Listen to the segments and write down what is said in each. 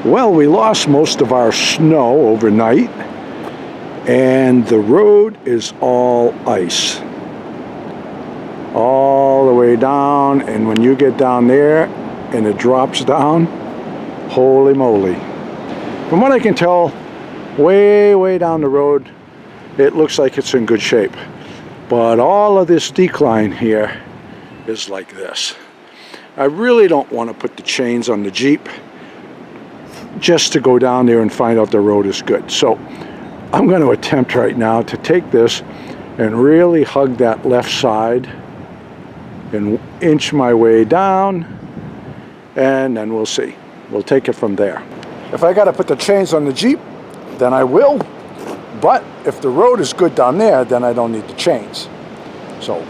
Well, we lost most of our snow overnight, and the road is all ice. All the way down, and when you get down there and it drops down, holy moly. From what I can tell, way down the road, it looks like it's in good shape. But all of this decline here is like this. I really don't want to put the chains on the Jeep just to go down there and find out the road is good. So I'm going to attempt right now to take this and really hug that left side and inch my way down, and then we'll see. We'll take it from there. If I got to put the chains on the Jeep, then I will. But if the road is good down there, then I don't need the chains. So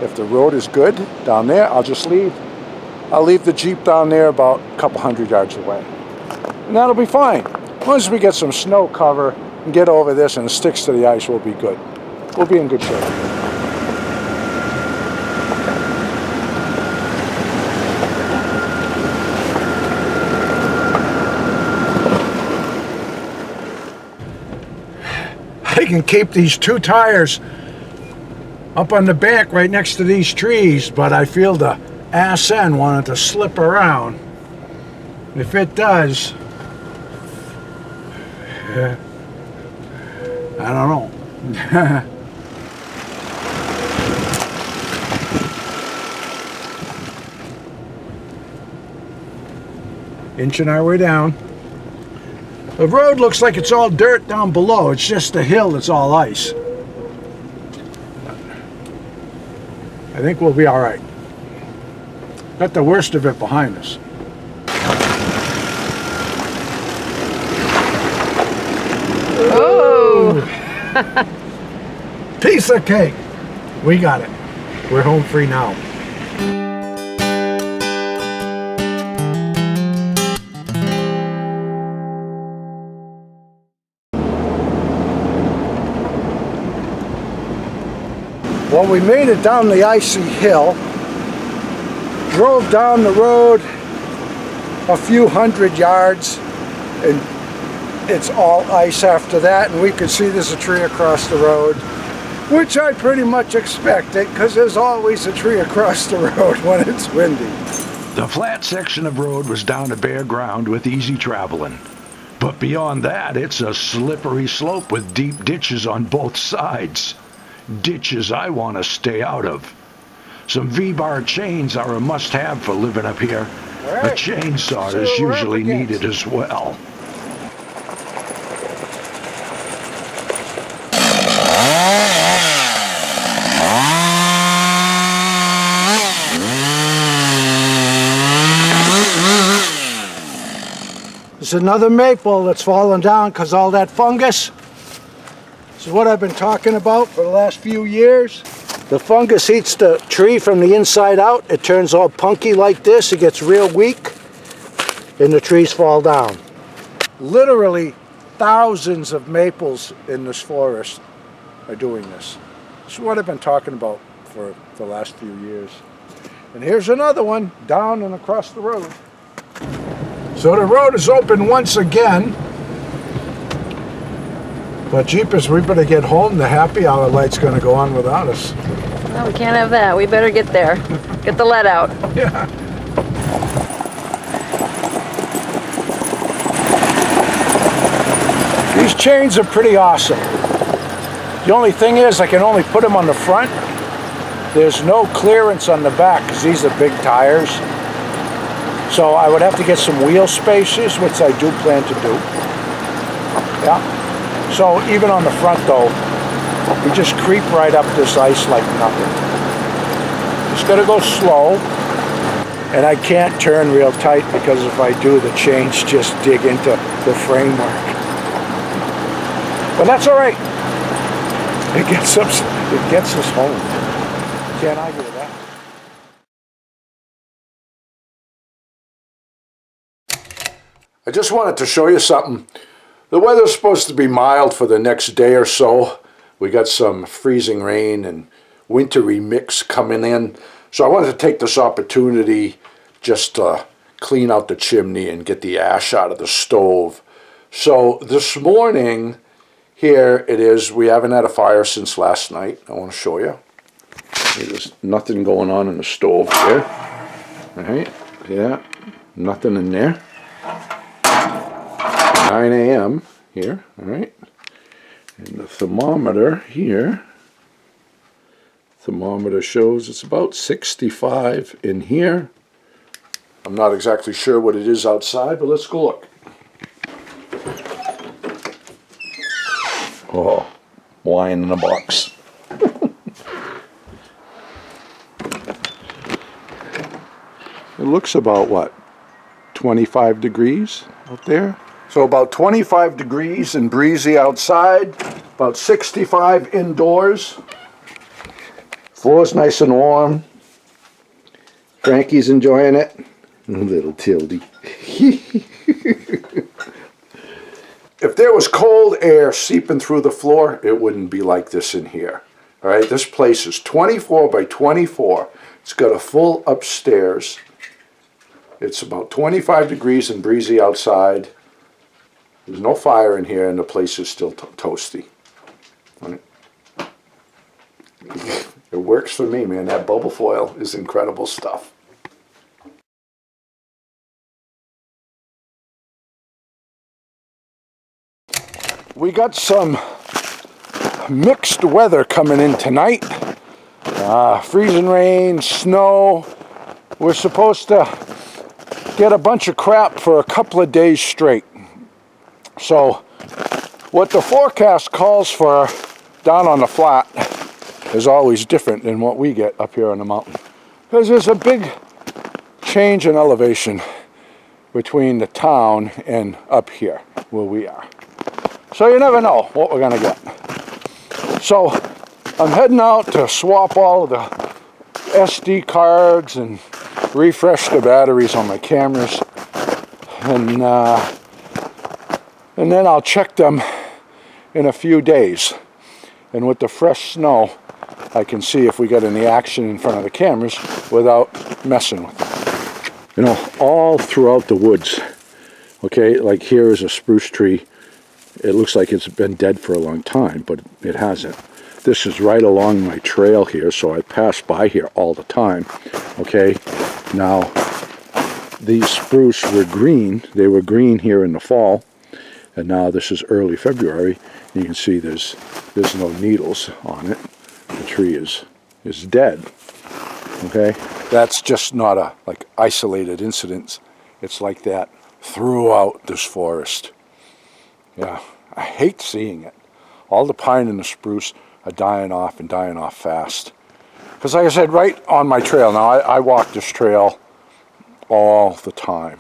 if the road is good down there, I'll leave the Jeep down there about a couple hundred yards away. And that'll be fine. As long as we get some snow cover and get over this and it sticks to the ice, we'll be good. We'll be in good shape. I can keep these two tires up on the back right next to these trees, but I feel the ass end wanted to slip around. If it does, I don't know. Inching our way down. The road looks like it's all dirt down below. It's just the hill that's all ice. I think we'll be all right. Got the worst of it behind us. Oh! Piece of cake. We got it. We're home free now. Well, we made it down the icy hill, drove down the road a few hundred yards, and it's all ice after that, and we could see there's a tree across the road, which I pretty much expected, because there's always a tree across the road when it's windy. The flat section of road was down to bare ground with easy traveling. But beyond that, it's a slippery slope with deep ditches on both sides. Ditches I want to stay out of. Some V-bar chains are a must-have for living up here. Right. A chainsaw is usually needed as well. There's another maple that's fallen down because all that fungus. This is what I've been talking about for the last few years. The fungus eats the tree from the inside out. It turns all punky like this. It gets real weak, and the trees fall down. Literally thousands of maples in this forest are doing this. This is what I've been talking about for the last few years. And here's another one down and across the road. So the road is open once again. But jeepers, we better get home. The happy hour light's going to go on without us. No, we can't have that. We better get there. Get the lead out. Yeah. These chains are pretty awesome. The only thing is I can only put them on the front. There's no clearance on the back because these are big tires. So I would have to get some wheel spacers, which I do plan to do. Yeah. So even on the front though, we just creep right up this ice like nothing. Just gotta go slow, and I can't turn real tight because if I do, the chains just dig into the framework. But that's all right. It gets us home. Can't argue with that. I just wanted to show you something. The weather's supposed to be mild for the next day or so. We got some freezing rain and wintry mix coming in. So I wanted to take this opportunity just to clean out the chimney and get the ash out of the stove. So this morning, here it is. We haven't had a fire since last night. I want to show you. There's nothing going on in the stove here. All right, yeah, nothing in there. 9 a.m. here, all right. And the thermometer here, thermometer shows it's about 65 in here. I'm not exactly sure what it is outside, but let's go look. Oh, wine in a box. It looks about, what, 25 degrees out there? So about 25 degrees and breezy outside, about 65 indoors. Floor's nice and warm. Frankie's enjoying it. Little Tildy. If there was cold air seeping through the floor, it wouldn't be like this in here. All right, this place is 24 by 24. It's got a full upstairs. It's about 25 degrees and breezy outside. There's no fire in here, and the place is still toasty. Right. It works for me, man. That bubble foil is incredible stuff. We got some mixed weather coming in tonight. Freezing rain, snow. We're supposed to get a bunch of crap for a couple of days straight. So what the forecast calls for down on the flat is always different than what we get up here on the mountain. Because there's a big change in elevation between the town and up here where we are. So you never know what we're gonna get. So I'm heading out to swap all of the SD cards and refresh the batteries on my cameras, and then I'll check them in a few days. And with the fresh snow, I can see if we get any action in front of the cameras without messing with them. You know, all throughout the woods, okay, like here is a spruce tree. It looks like it's been dead for a long time, but it hasn't. This is right along my trail here, so I pass by here all the time, okay? Now, these spruce were green. They were green here in the fall, and now this is early February. You can see there's no needles on it. The tree is dead, okay? That's just not a like isolated incident. It's like that throughout this forest. Yeah, I hate seeing it. All the pine and the spruce are dying off and dying off fast. Because like I said, right on my trail, now I walk this trail all the time.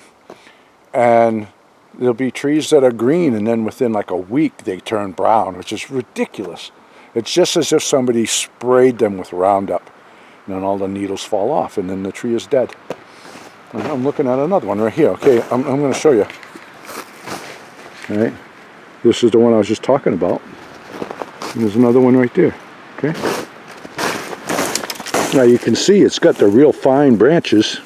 And there'll be trees that are green, and then within like a week they turn brown, which is ridiculous. It's just as if somebody sprayed them with Roundup, and then all the needles fall off, and then the tree is dead. And I'm looking at another one right here. Okay, I'm going to show you. All right. This is the one I was just talking about. And there's another one right there. Okay. Now you can see it's got the real fine branches.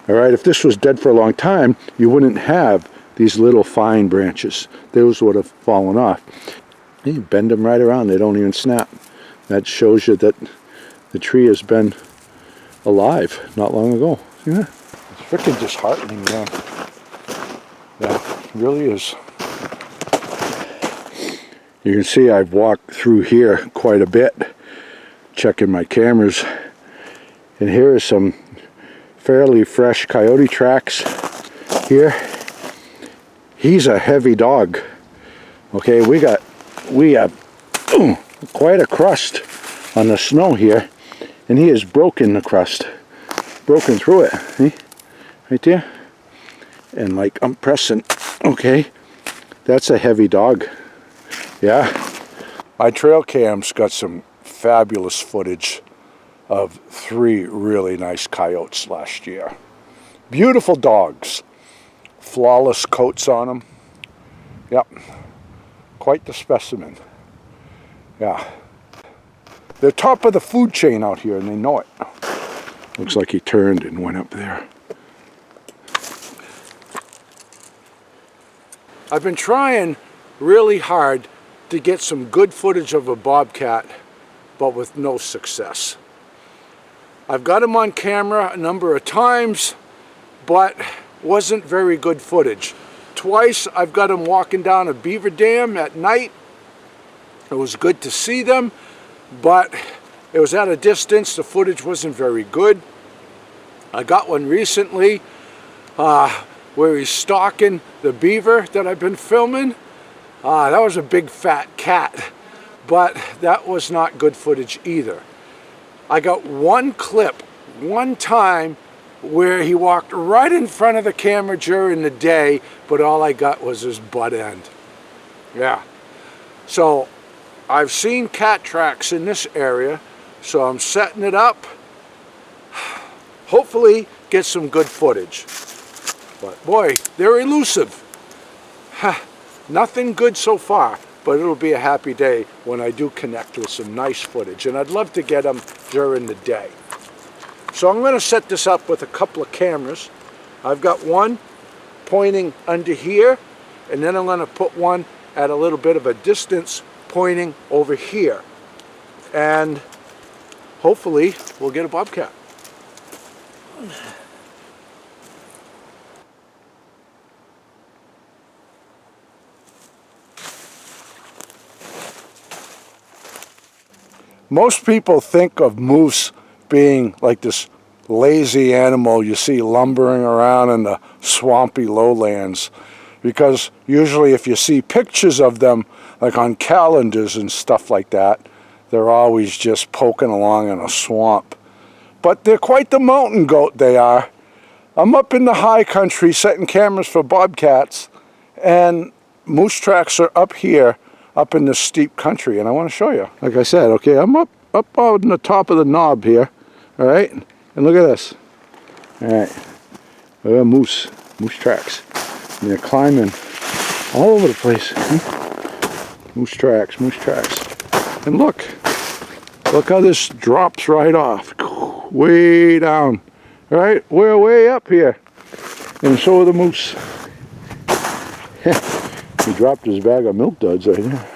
All right. If this was dead for a long time, you wouldn't have these little fine branches. Those would have fallen off. You bend them right around. They don't even snap. That shows you that the tree has been alive not long ago. Yeah. It's freaking disheartening, man. Yeah, it really is. You can see I've walked through here quite a bit, checking my cameras. And here are some fairly fresh coyote tracks here. He's a heavy dog. Okay, we have quite a crust on the snow here, and he has broken the crust, broken through it. See? Right there. And like I'm pressing, okay, that's a heavy dog. Yeah. My trail cam's got some fabulous footage of 3 really nice coyotes last year. Beautiful dogs. Flawless coats on them. Yep. Quite the specimen. Yeah. They're top of the food chain out here, and they know it. Looks like he turned and went up there. I've been trying really hard to get some good footage of a bobcat, but with no success. I've got him on camera a number of times, but wasn't very good footage. Twice I've got him walking down a beaver dam at night. It was good to see them, but it was at a distance. The footage wasn't very good. I got one recently where he's stalking the beaver that I've been filming. That was a big fat cat, but that was not good footage either. I got one clip, one time, where he walked right in front of the camera during the day, but all I got was his butt end. Yeah. So I've seen cat tracks in this area, so I'm setting it up. Hopefully get some good footage. But boy, they're elusive. Nothing good so far, but it'll be a happy day when I do connect with some nice footage, and I'd love to get them during the day. So I'm going to set this up with a couple of cameras. I've got one pointing under here, and then I'm going to put one at a little bit of a distance pointing over here. And hopefully we'll get a bobcat. Most people think of moose being like this lazy animal you see lumbering around in the swampy lowlands, because usually if you see pictures of them like on calendars and stuff like that, they're always just poking along in a swamp. But they're quite the mountain goat, they are. I'm up in the high country setting cameras for bobcats, and moose tracks are up here, up in this steep country, and I want to show you. Like I said, okay, I'm up on the top of the knob here, all right? And look at this. All right, look at moose tracks. And they're climbing all over the place. Moose tracks. And look how this drops right off, way down. All right, we're way up here, and so are the moose. He dropped his bag of milk duds right here.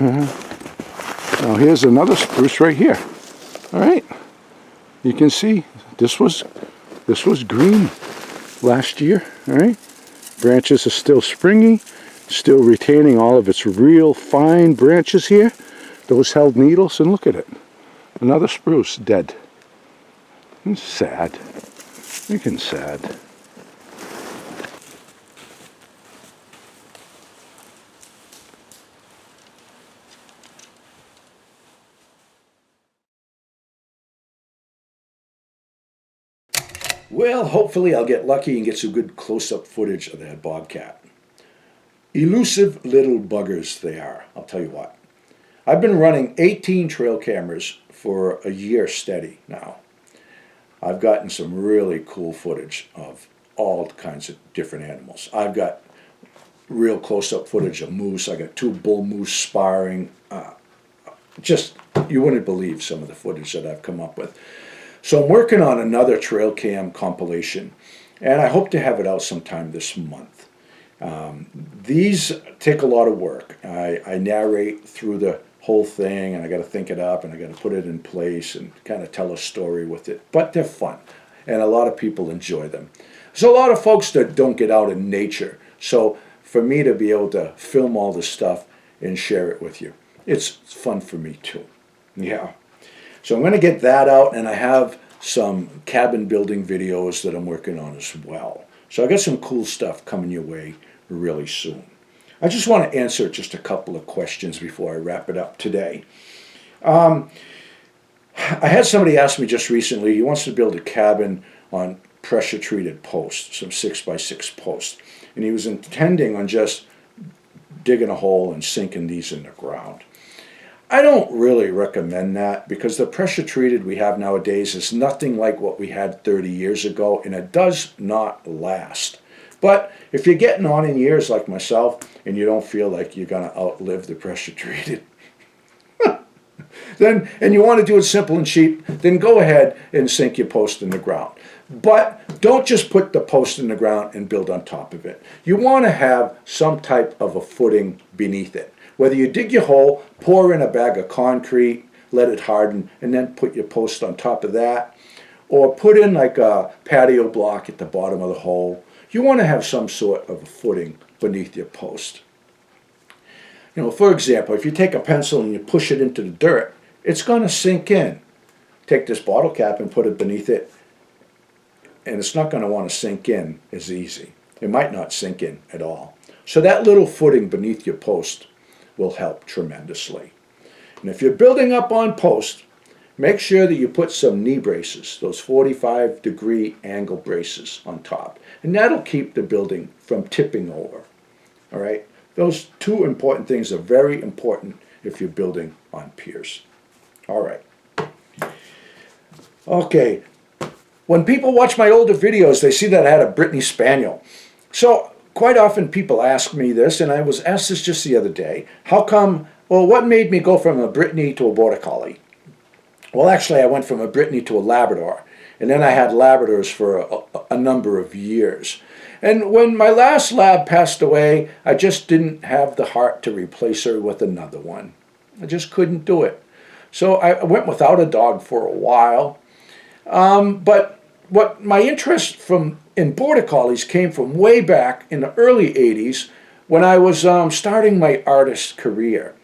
Now here's another spruce right here. All right, you can see this was green last year. All right, branches are still springy, still retaining all of its real fine branches here. Those held needles, and look at it, another spruce dead. It's sad. Freaking sad. Well, hopefully I'll get lucky and get some good close-up footage of that bobcat. Elusive little buggers they are, I'll tell you what. I've been running 18 trail cameras for a year steady now. I've gotten some really cool footage of all kinds of different animals. I've got real close-up footage of moose. I got 2 bull moose sparring. Just, you wouldn't believe some of the footage that I've come up with. So I'm working on another trail cam compilation, and I hope to have it out sometime this month. These take a lot of work. I narrate through the whole thing, and I got to think it up, and I got to put it in place and kind of tell a story with it. But they're fun, and a lot of people enjoy them. There's a lot of folks that don't get out in nature, so for me to be able to film all this stuff and share it with you, it's fun for me too. Yeah. So I'm going to get that out, and I have some cabin building videos that I'm working on as well. So I got some cool stuff coming your way really soon. I just want to answer just a couple of questions before I wrap it up today. I had somebody ask me just recently, he wants to build a cabin on pressure-treated posts, some 6x6 posts. And he was intending on just digging a hole and sinking these in the ground. I don't really recommend that, because the pressure treated we have nowadays is nothing like what we had 30 years ago, and it does not last. But if you're getting on in years like myself and you don't feel like you're going to outlive the pressure treated, then, and you want to do it simple and cheap, then go ahead and sink your post in the ground. But don't just put the post in the ground and build on top of it. You want to have some type of a footing beneath it. Whether you dig your hole, pour in a bag of concrete, let it harden, and then put your post on top of that, or put in like a patio block at the bottom of the hole. You want to have some sort of a footing beneath your post. You know, for example, if you take a pencil and you push it into the dirt, it's going to sink in. Take this bottle cap and put it beneath it, and it's not going to want to sink in as easy. It might not sink in at all. So that little footing beneath your post will help tremendously. And if you're building up on post, make sure that you put some knee braces, those 45-degree angle braces on top. And that'll keep the building from tipping over. All right? Those two important things are very important if you're building on piers. All right. Okay. When people watch my older videos, they see that I had a Brittany Spaniel. So quite often people ask me this, and I was asked this just the other day. How come, well, what made me go from a Brittany to a Border Collie? Well, actually, I went from a Brittany to a Labrador. And then I had Labradors for a number of years. And when my last lab passed away, I just didn't have the heart to replace her with another one. I just couldn't do it. So I went without a dog for a while. But what my interest in Border Collies came from way back in the early 80s when I was starting my artist career.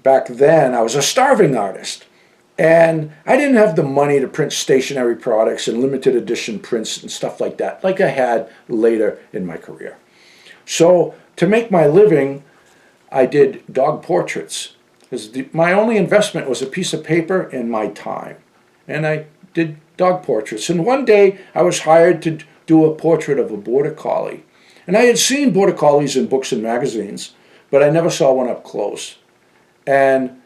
Back then, I was a starving artist. And I didn't have the money to print stationery products and limited edition prints and stuff like that, like I had later in my career. So to make my living, I did dog portraits. My only investment was a piece of paper and my time. And I did dog portraits. And one day I was hired to do a portrait of a Border Collie. And I had seen Border Collies in books and magazines, but I never saw one up close. And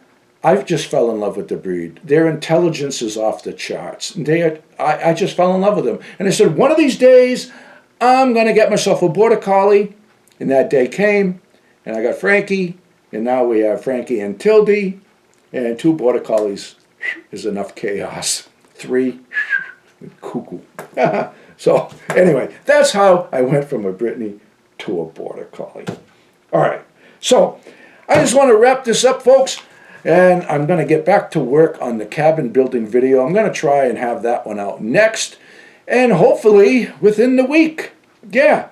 I just fell in love with the breed. Their intelligence is off the charts. I just fell in love with them. And I said, one of these days, I'm going to get myself a Border Collie. And that day came, and I got Frankie. And now we have Frankie and Tildy. And 2 Border Collies is enough chaos. 3, cuckoo. So anyway, that's how I went from a Brittany to a Border Collie. All right. So I just want to wrap this up, folks. And I'm going to get back to work on the cabin building video. I'm going to try and have that one out next. And hopefully within the week. Yeah.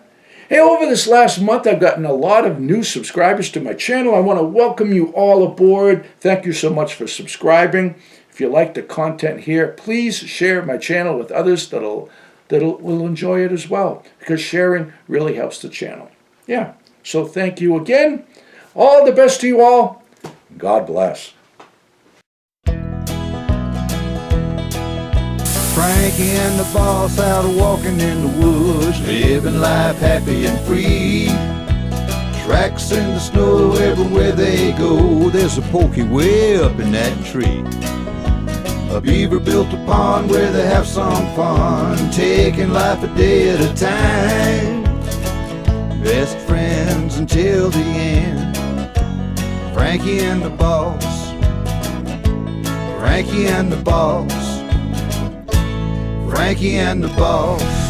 Hey, over this last month, I've gotten a lot of new subscribers to my channel. I want to welcome you all aboard. Thank you so much for subscribing. If you like the content here, please share my channel with others that'll will enjoy it as well. Because sharing really helps the channel. Yeah. So thank you again. All the best to you all. God bless. Frankie and the boss out walking in the woods, living life happy and free. Tracks in the snow everywhere they go. There's a pokey way up in that tree. A beaver built a pond where they have some fun, taking life a day at a time. Best friends until the end. Frankie and the boss, Frankie and the boss, Frankie and the boss.